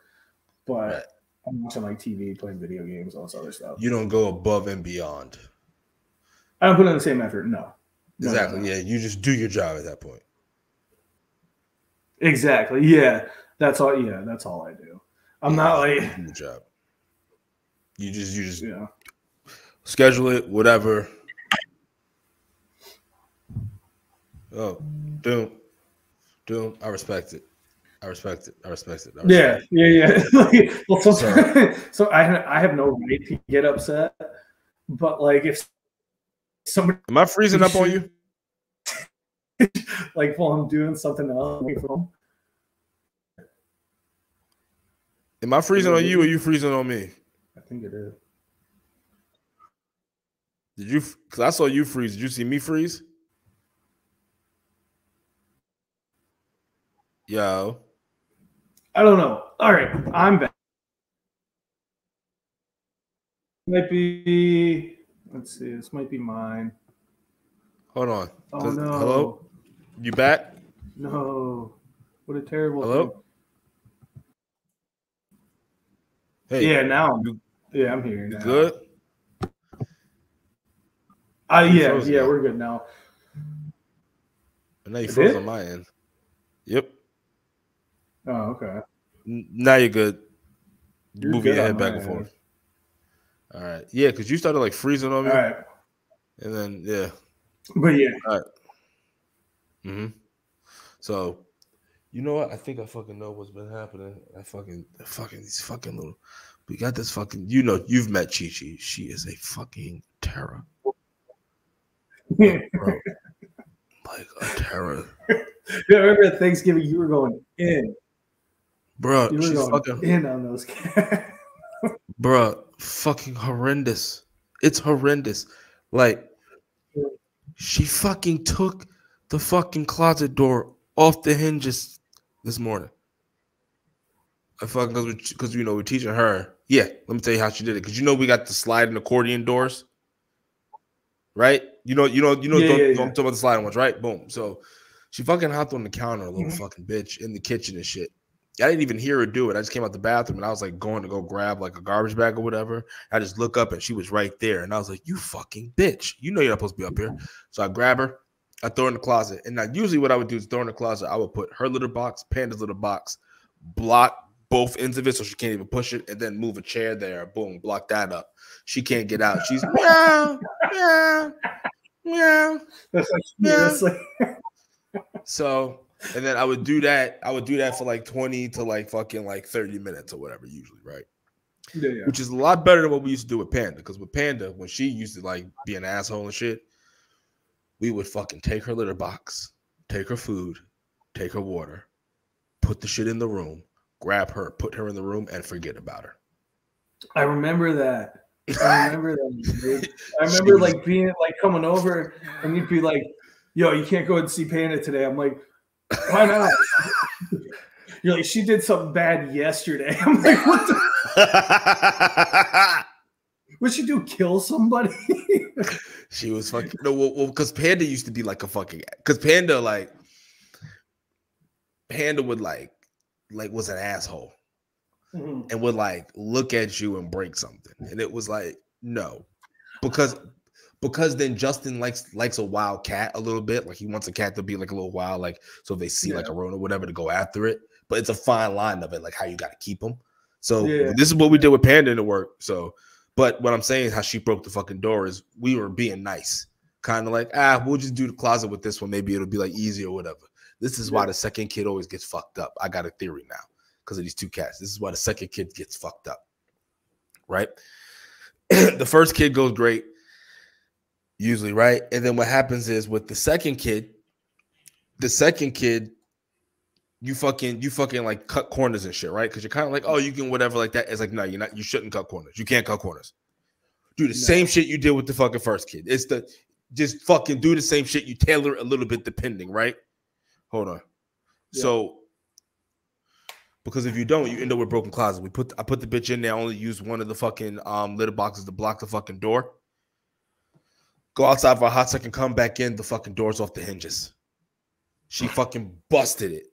But I'm watching like TV, playing video games, all this other stuff. You don't go above and beyond. I don't put in the same effort. No. Exactly. No. Yeah, you just do your job at that point. Exactly. Yeah. That's all. Yeah, that's all I do. I'm not like the job. You just schedule it, whatever. Oh, doom. I respect it. Yeah. Well, so I have no right to get upset, but like if somebody, am I freezing up on you? Like while I'm doing something else. Am I freezing on you or are you freezing on me? I think it is. Did you? Because I saw you freeze. Did you see me freeze? Yo. I don't know. All right, I'm back. Might be. Let's see. This might be mine. Hold on. Oh no. Hello? You back? No. What a terrible Hello? thing. Hey. Yeah, now I'm here. You good? Yeah, we're good now. And now you froze on my end. Yep. Oh, okay. Now you're good. You're moving your head back and forth. All right. Yeah, because you started like freezing on me. All right. And then, yeah. But yeah. All right. Mm-hmm. So, you know what? I think I fucking know what's been happening. These fucking little. We got this fucking. You know, you've met Chi Chi. She is a fucking terror. Like, bro, like a terror. Yeah, I remember at Thanksgiving you were going in. Bro, she's fucking in on those cats. Bro, fucking horrendous. It's horrendous. Like, she fucking took the fucking closet door off the hinges this morning. I fucking, because you know we're teaching her. Yeah, let me tell you how she did it. Because you know we got the sliding accordion doors, right? You know, don't talk about the sliding ones, right? Boom. So she fucking hopped on the counter, a little fucking bitch, in the kitchen and shit. I didn't even hear her do it. I just came out the bathroom and I was like going to go grab like a garbage bag or whatever. I just look up and she was right there. And I was like, you fucking bitch. You know you're not supposed to be up here. So I grab her. I throw her in the closet. And now usually what I would do is throw her in the closet. I would put her litter box, Panda's litter box, block both ends of it so she can't even push it, and then move a chair there. Boom, block that up. She can't get out. She's meow, meow, meow. That's like so, and then I would do that. I would do that for like 20 to like fucking like 30 minutes or whatever, usually, right? Yeah. Which is a lot better than what we used to do with Panda. Because with Panda, when she used to like be an asshole and shit, we would fucking take her litter box, take her food, take her water, put the shit in the room, grab her, put her in the room, and forget about her. I remember that. I remember like being like coming over, and you'd be like, yo, you can't go and see Panda today. I'm like, why not? You're like, she did something bad yesterday. I'm like, what the? What'd she do? Kill somebody? She was fucking no, well, because Panda used to be like a fucking because Panda would like was an asshole and would like look at you and break something, and it was like no, because then Justin likes a wild cat a little bit, like he wants a cat to be like a little wild, like so if they see like a rodent or whatever to go after it, but it's a fine line of it, like how you got to keep them. So this is what we did with Panda and it worked. So. But what I'm saying is how she broke the fucking door is we were being nice. Kind of like, we'll just do the closet with this one. Maybe it'll be like easy or whatever. This is why the second kid always gets fucked up. I got a theory now because of these two cats. This is why the second kid gets fucked up. Right? The first kid goes great, usually, right? And then what happens is with the second kid, you fucking like cut corners and shit, right? Because you're kind of like, oh, you can whatever like that. It's like, no, you shouldn't cut corners. You can't cut corners. Do the same shit you did with the fucking first kid. It's just fucking do the same shit. You tailor it a little bit depending, right? Hold on. Yeah. So because if you don't, you end up with broken closet. I put the bitch in there. I only use one of the fucking litter boxes to block the fucking door. Go outside for a hot second, come back in. The fucking door's off the hinges. She fucking busted it.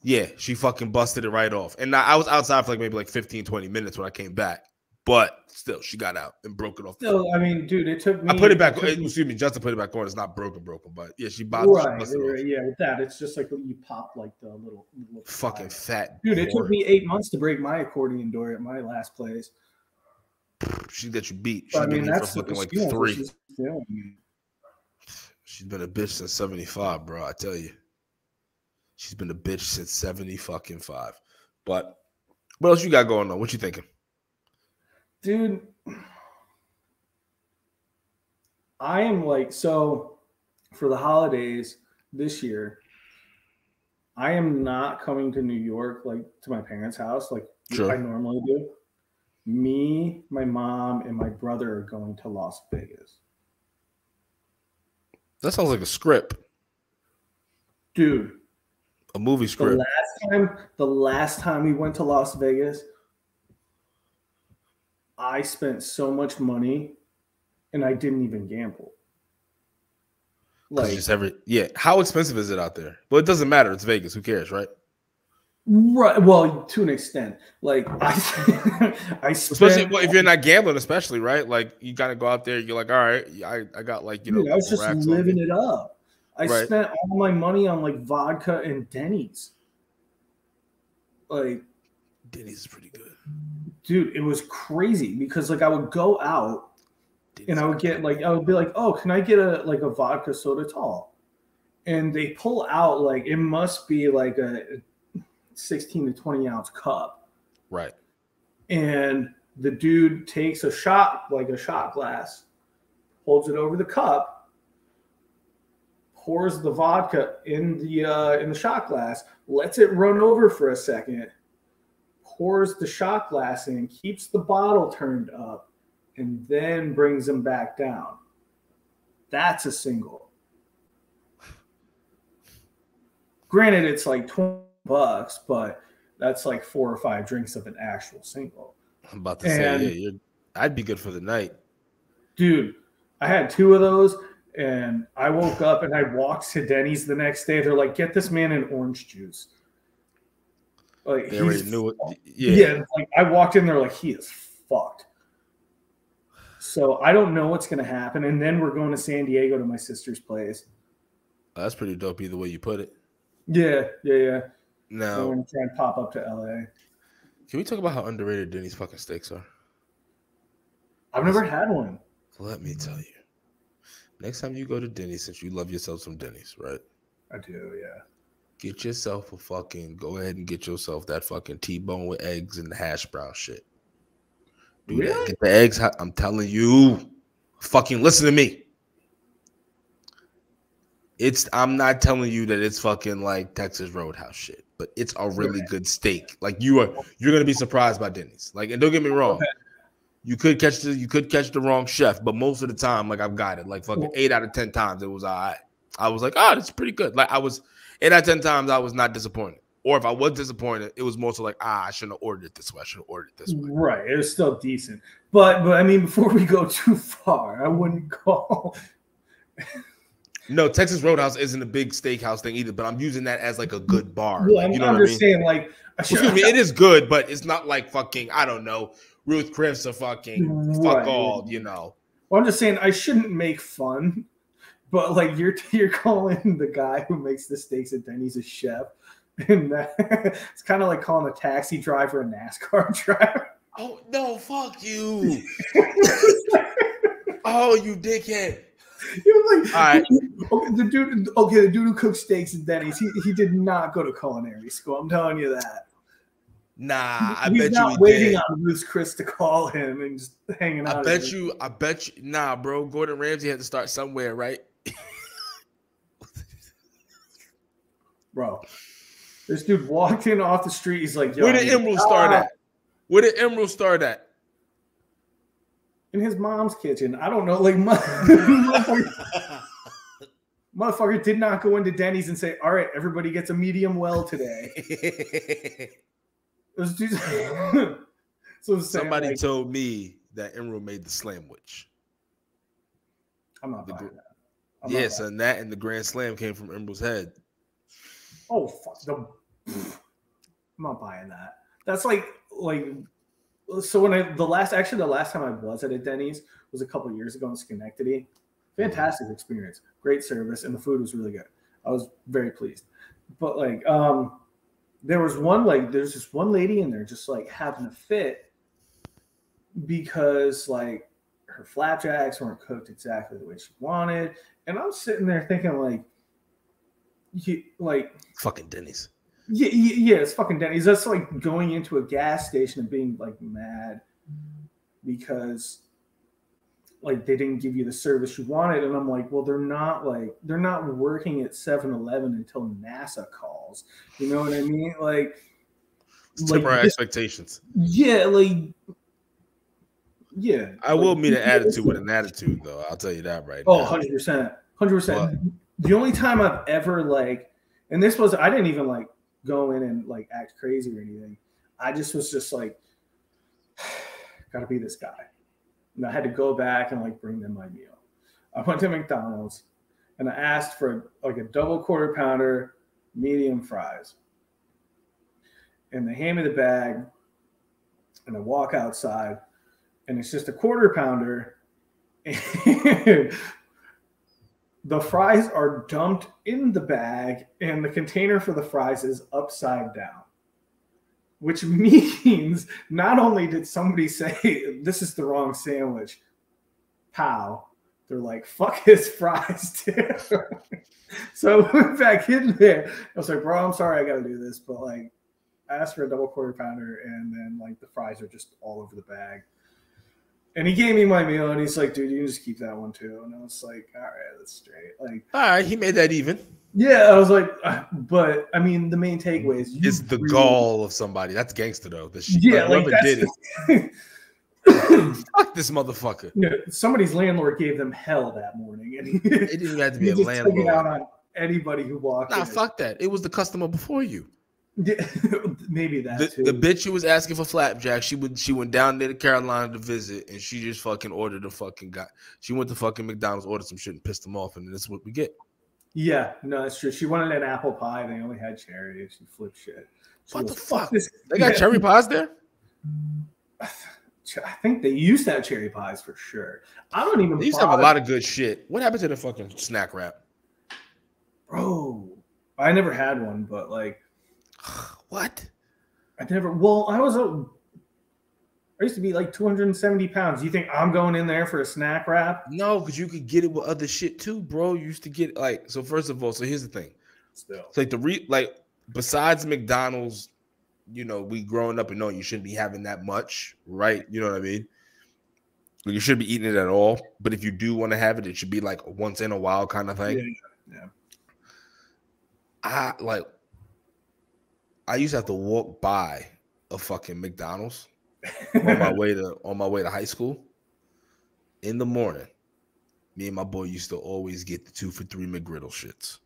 Yeah, she fucking busted it right off. And I was outside for maybe 15, 20 minutes when I came back. But still, she got out and broke it off. No, I mean, dude, it took me. I put it back. Excuse me, just to put it back on. It's not broken. But yeah, she busted it. Yeah, with that, it's just like you pop like the little fucking fat. Dude, it took me 8 months to break my accordion door at my last place. She got you beat. She's been here for fucking 3. She's been a bitch since 75, bro. I tell you. She's been a bitch since 75. But what else you got going on? What you thinking? Dude, I am so for the holidays this year, I am not coming to New York, to my parents' house, I normally do. Me, my mom, and my brother are going to Las Vegas. That sounds like a script. Dude. A movie script. The last time we went to Las Vegas, I spent so much money and I didn't even gamble. How expensive is it out there? Well, it doesn't matter. It's Vegas. Who cares, right? Right. Well, to an extent. I especially if you're not gambling, especially, right? Like you gotta go out there, you're like, all right, I got Dude, I was just living it up. I spent all my money on vodka and Denny's. Denny's is pretty good. Dude, it was crazy because I would go out and I would get I would be like, oh, can I get a vodka soda tall? And they pull out it must be a 16 to 20 ounce cup. Right. And the dude takes a shot, a shot glass, holds it over the cup, pours the vodka in the shot glass, lets it run over for a second, pours the shot glass in, keeps the bottle turned up, and then brings them back down. That's a single. Granted, it's $20, but that's 4 or 5 drinks of an actual single. I'm about to say, I'd be good for the night. Dude, I had 2 of those. And I woke up and I walked to Denny's the next day. They're like, get this man an orange juice. They already knew it. Yeah. I walked in there he is fucked. So I don't know what's going to happen. And then we're going to San Diego to my sister's place. That's pretty dope either way you put it. Yeah. Now, so we're going to try and pop up to LA. Can we talk about how underrated Denny's fucking steaks are? I've never had one. Let me tell you. Next time you go to Denny's, since you love yourself some Denny's, right? I do, yeah. Get yourself go ahead and get yourself that fucking T-bone with eggs and the hash brown shit. Do that. Get the eggs. I'm telling you. Fucking listen to me. I'm not telling you that it's fucking Texas Roadhouse shit, but it's a really good steak. You're gonna be surprised by Denny's. And don't get me wrong. Okay. You could catch the wrong chef, but most of the time, I've got it. Fucking 8 out of 10 times, it was all right. I was like, oh, that's pretty good. Like I was, 8 out of 10 times I was not disappointed. Or if I was disappointed, it was more so like, I shouldn't have ordered it this way. I should have ordered it this way. Right. It was still decent. But I mean, before we go too far, I wouldn't call. No, Texas Roadhouse isn't a big steakhouse thing either, but I'm using that as like a good bar. Yeah, like, you know I'm what just I mean? saying, like, excuse me, it is good, but it's not like fucking, I don't know, Ruth Chris or fucking fuck all, you know. Well, I'm just saying I shouldn't make fun, but like you're calling the guy who makes the steaks at Denny's a chef, and it's kind of like calling a taxi driver a NASCAR driver. Oh no, fuck you! Oh, you dickhead! You're like, all right. The dude who cooks steaks at Denny's, he did not go to culinary school. I'm telling you that. Nah, he's not waiting on Ruth Chris to call him and just hanging out. I bet you. Nah, bro. Gordon Ramsay had to start somewhere, right? Bro, this dude walked in off the street. He's like, yo, where did Emerald start at? Where did Emerald start at? In his mom's kitchen. I don't know. Like, motherfucker did not go into Denny's and say, all right, everybody gets a medium well today. So somebody told me that Emerald made the slamwich. I'm not buying that. Yes, and that and the Grand Slam came from Emerald's head. Oh fuck! I'm not buying that. That's like so when the last time I was at a Denny's was a couple years ago in Schenectady. Fantastic experience, great service, and the food was really good. I was very pleased. But like there's this one lady in there just like having a fit because like her flapjacks weren't cooked exactly the way she wanted. And I'm sitting there thinking like fucking Denny's. Yeah, it's fucking Denny's. That's like going into a gas station and being like mad because like they didn't give you the service you wanted. And I'm like, well, they're not working at 7-Eleven until NASA calls. You know what I mean? Like temporary expectations. Yeah, yeah. I will meet an attitude with an attitude, though. I'll tell you that right now. 100%. The only time I've ever and this was, I didn't even like go in and like act crazy or anything. I just was just like, gotta be this guy. And I had to go back and like bring them my meal. I went to McDonald's and I asked for like a double quarter pounder, medium fries. And they hand me the bag and I walk outside and it's just a quarter pounder. And the fries are dumped in the bag and the container for the fries is upside down. Which means not only did somebody say, this is the wrong sandwich, how? They're like, fuck his fries too. So I went back in there. I was like, bro, I'm sorry I got to do this. But like, I asked for a double quarter pounder and then like the fries are just all over the bag. And he gave me my meal and he's like, dude, you can just keep that one too. And I was like, all right, that's straight. Like, all right, he made that even. Yeah, I was like, but I mean, the main takeaway is it's the gall of somebody. That's gangster though. Whoever did it. Fuck this motherfucker. Yeah, somebody's landlord gave them hell that morning, and it didn't even have to be a landlord. Took it out on anybody who walked in. Fuck that. It was the customer before you. Yeah, maybe that too. The bitch who was asking for flapjack, she went down there to Carolina to visit, and she just fucking ordered a fucking guy. She went to fucking McDonald's, ordered some shit, and pissed them off, and this is what we get. Yeah, no, that's true. She wanted an apple pie. They only had cherry. She flipped shit. What the fuck? They got cherry pies there? I think they used to have cherry pies for sure. I don't even. They used to have a lot of good shit. What happened to the fucking snack wrap? Bro, I never had one, but like, what? I never. Well, I used to be like 270 pounds. You think I'm going in there for a snack wrap? No, because you could get it with other shit too, bro. You used to get like, so first of all, so here's the thing. Still. It's like besides McDonald's, you know, we growing up and knowing you shouldn't be having that much, right? You know what I mean? Like, you shouldn't be eating it at all. But if you do want to have it, it should be like a once in a while kind of thing. Yeah. I used to have to walk by a fucking McDonald's on my way to high school in the morning. Me and my boy used to always get the 2 for $3 McGriddle shits.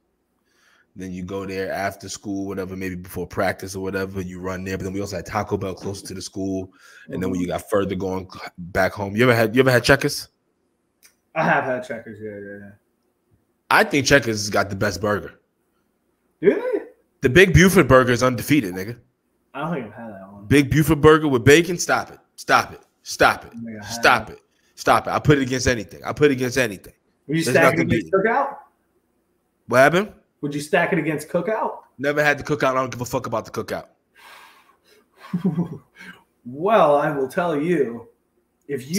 Then you go there after school, whatever, maybe before practice or whatever, you run there. But then we also had Taco Bell closer to the school. And then when you got further going back home, you ever had Checkers? I have had Checkers, yeah. I think Checkers got the best burger. Do they? The Big Buford burger is undefeated, nigga. I don't think I've had that one. Big Buford burger with bacon, stop it. Stop it. I put it against anything. Would you stack it against Cookout? What happened? Would you stack it against Cookout? Never had the Cookout. I don't give a fuck about the Cookout. Well, I will tell you, if you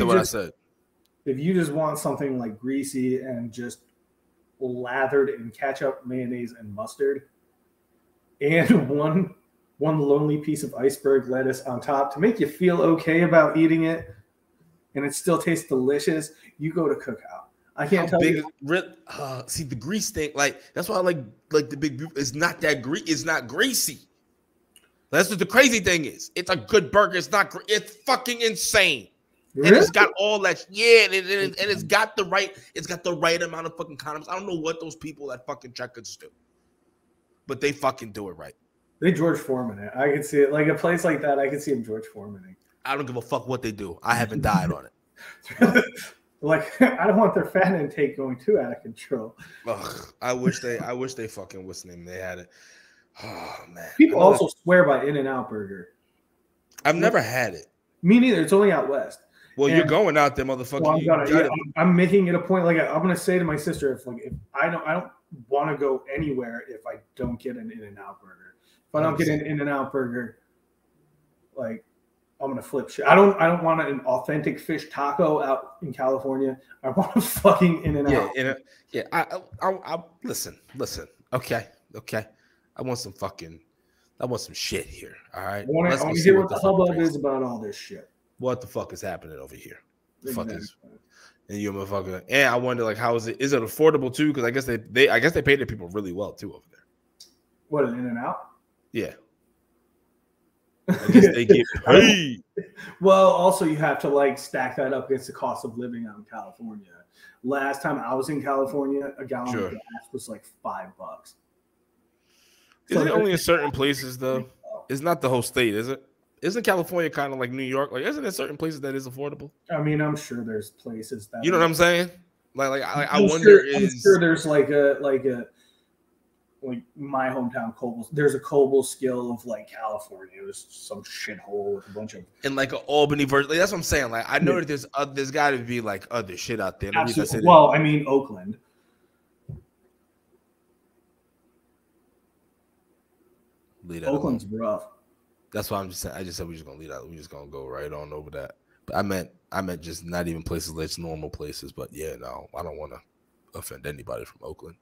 just want something like greasy and just lathered in ketchup, mayonnaise, and mustard, and one lonely piece of iceberg lettuce on top to make you feel okay about eating it, and it still tastes delicious, you go to Cookout. I can't tell you. See the grease thing, like that's why I like the Big Buford. It's not that it's not greasy. That's what the crazy thing is. It's a good burger. It's not. It's fucking insane. Really? And it's got all that. Yeah, and it's got the right. It's got the right amount of fucking condoms. I don't know what those people at fucking Checkers do, but they fucking do it right. They George Foreman it. I can see it. Like a place like that, I can see them George Foreman. I don't give a fuck what they do. I haven't died on it. Like, I don't want their fat intake going too out of control. Ugh, I wish they fucking what's the name they had it. Oh man. People also swear by In-N-Out Burger. I've never had it. Me neither. It's only out west. Well, you're going out there, motherfucker. Well, I'm making it a point. Like I'm gonna say to my sister, if I don't want to go anywhere if I don't get an In-N-Out Burger. If I don't get an In-N-Out Burger, like I'm gonna flip shit. I don't want an authentic fish taco out in California. I want a fucking In-N-Out. Yeah. I listen. Okay. I want some shit here. All right. I want to hear what the hubbub is about all this shit. What the fuck is happening over here? The fuck is, and you motherfucker. And I wonder, like, how is it? Is it affordable too? Because I guess they pay their people really well too over there. What, an In-N-Out? Yeah. I guess they get paid. Well, also you have to like stack that up against the cost of living out in California. Last time I was in California, a gallon of gas was like $5. Is it only in certain places though? It's not the whole state, is it? Isn't California kind of like New York? Like, isn't there certain places that is affordable? I mean, I'm sure there's places that. You know what I'm saying? I wonder. I'm sure there's like my hometown Coble. There's a Cobleskill of like California. It was some shithole with a bunch of and like an Albany version. Like, that's what I'm saying. Like, I know that there's got to be like other shit out there. Absolutely. Well, I mean Oakland. Oakland's rough. That's why I'm just saying. I just said we're just gonna leave that. We're just gonna go right on over that. But I meant just not even places that's normal places. But yeah, no, I don't want to offend anybody from Oakland.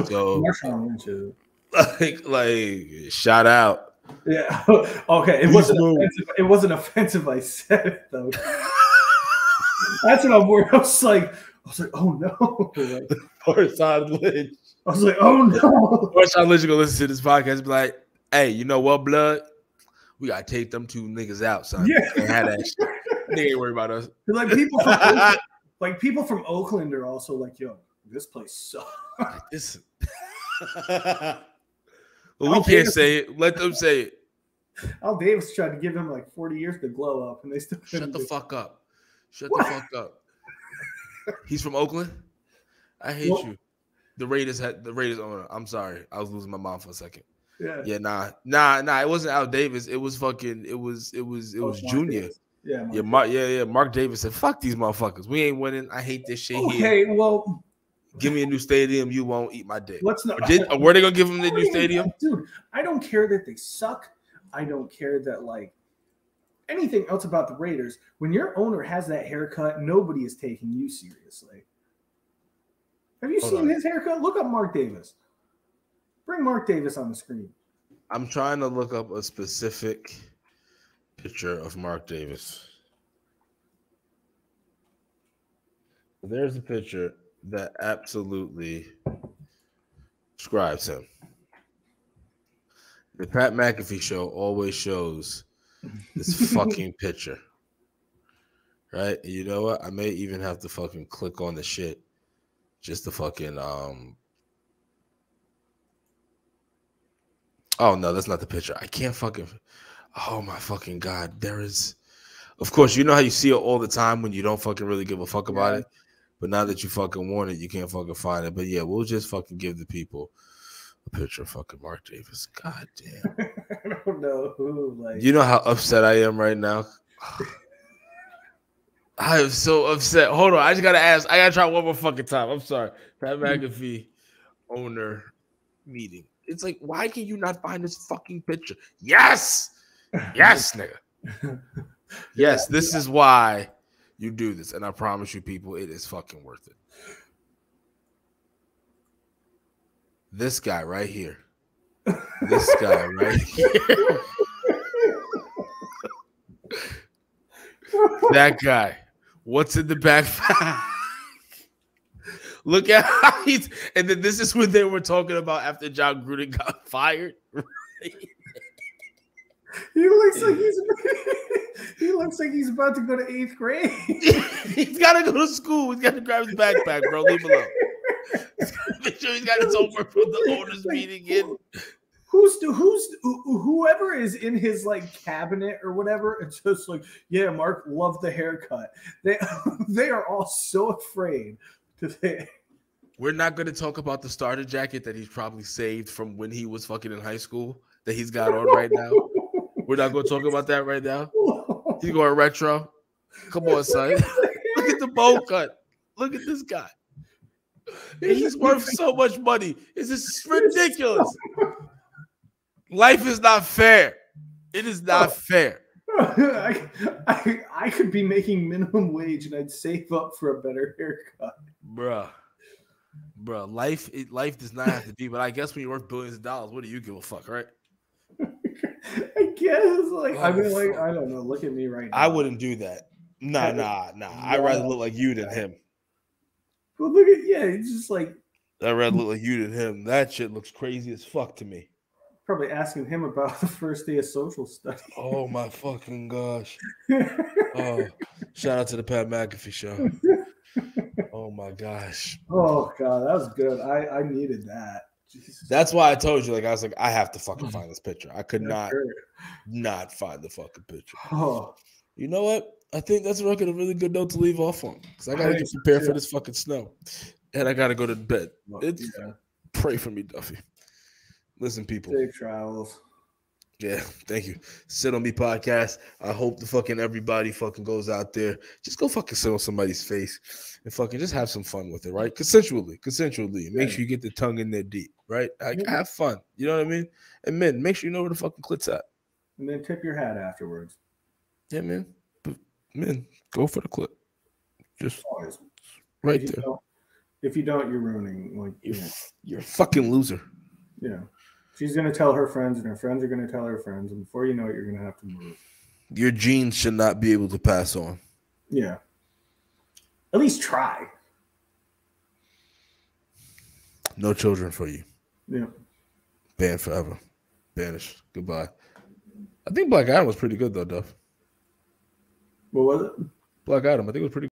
So like shout out. Yeah. Okay. It wasn't offensive. I said it though. That's what I'm worried. I was like, oh no. Northside Lynch. I was like, oh no. Northside Lynch gonna listen to this podcast and be like, hey, you know what, blood? We gotta take them two niggas out, son. Yeah. They had that shit. They ain't worried about us. Like people from Oakland are also like, yo, this place sucks. Well, we can't say it. Let them say it. Al Davis tried to give him like 40 years to glow up, and they still shut the fuck up. Shut the fuck up. He's from Oakland. I hate you. The Raiders owner. I'm sorry, I was losing my mind for a second. Yeah. Nah. It wasn't Al Davis. It was fucking. It was Junior. Davis. Mark Davis said, "Fuck these motherfuckers. We ain't winning. I hate this shit here. Okay, well, give me a new stadium. You won't eat my dick. Let's not. Were they gonna give him the new stadium, dude? I don't care that they suck. I don't care that like anything else about the Raiders. When your owner has that haircut, nobody is taking you seriously. Have you seen his haircut? Look up Mark Davis. Bring Mark Davis on the screen. I'm trying to look up a specific picture of Mark Davis. There's a picture that absolutely describes him. The Pat McAfee show always shows this fucking picture. Right? You know what? I may even have to fucking click on the shit just to fucking Oh no, that's not the picture. I can't fucking. Oh my fucking god! There is, of course, you know how you see it all the time when you don't fucking really give a fuck about it. But now that you fucking want it, you can't fucking find it. But yeah, we'll just fucking give the people a picture of fucking Mark Davis. God damn. I don't know who. Like, you know how upset I am right now. I am so upset. Hold on, I just gotta ask. I gotta try one more fucking time. I'm sorry. Pat McAfee owner meeting. It's like, why can you not find this fucking picture? Yes, yes, nigga. Yes, this is why you do this, and I promise you, people, it is fucking worth it. This guy right here. This guy right here. That guy. What's in the backpack? Look at how he's, and then this is what they were talking about after John Gruden got fired. He looks like he's about to go to 8th grade. He's got to go to school. He's got to grab his backpack, bro. Leave him alone. Make sure he's got his homework from the owners meeting in. Whoever is in his like cabinet or whatever, it's just like, yeah, Mark loved the haircut. They are all so afraid to say. We're not going to talk about the starter jacket that he's probably saved from when he was fucking in high school that he's got on right now. We're not going to talk about that right now. He's going retro. Come on, son. Look at the bowl cut. Look at this guy. He's worth so much money. This is ridiculous. Life is not fair. It is not fair. I could be making minimum wage and I'd save up for a better haircut. Bruh, life does not have to be, but I guess when you're worth billions of dollars, what do you give a fuck, right? I guess, like, I mean, like, I don't know. Look at me right now. I wouldn't do that. Nah. I'd rather look like you than him. Well, look at, it's just like. I'd rather look like you than him. That shit looks crazy as fuck to me. Probably asking him about the first day of social study. Oh my fucking gosh. Oh, shout out to the Pat McAfee show. Oh my gosh. Oh god, that was good. I needed that. Jesus. That's why I told you, like, I was like, I have to fucking find this picture. I could not find the fucking picture. Oh. You know what? I think that's a really good note to leave off on. Because I gotta get prepared for this fucking snow. And I gotta go to bed. Pray for me, Duffy. Listen, people. Safe travels. Yeah, thank you. Sit on Me podcast. I hope the fucking everybody fucking goes out there. Just go fucking sit on somebody's face and fucking just have some fun with it, right? Consensually. Make sure you get the tongue in there deep, right? Have fun. You know what I mean? And men, make sure you know where the fucking clit's at. And then tip your hat afterwards. Yeah, man. But men, go for the clip. Just always. Right there. If you don't, you're ruining. Like you're a fucking loser. Yeah. She's going to tell her friends, and her friends are going to tell her friends. And before you know it, you're going to have to move. Your genes should not be able to pass on. Yeah. At least try. No children for you. Yeah. Banned forever. Banished. Goodbye. I think Black Adam was pretty good, though, Duff. What was it? Black Adam. I think it was pretty good.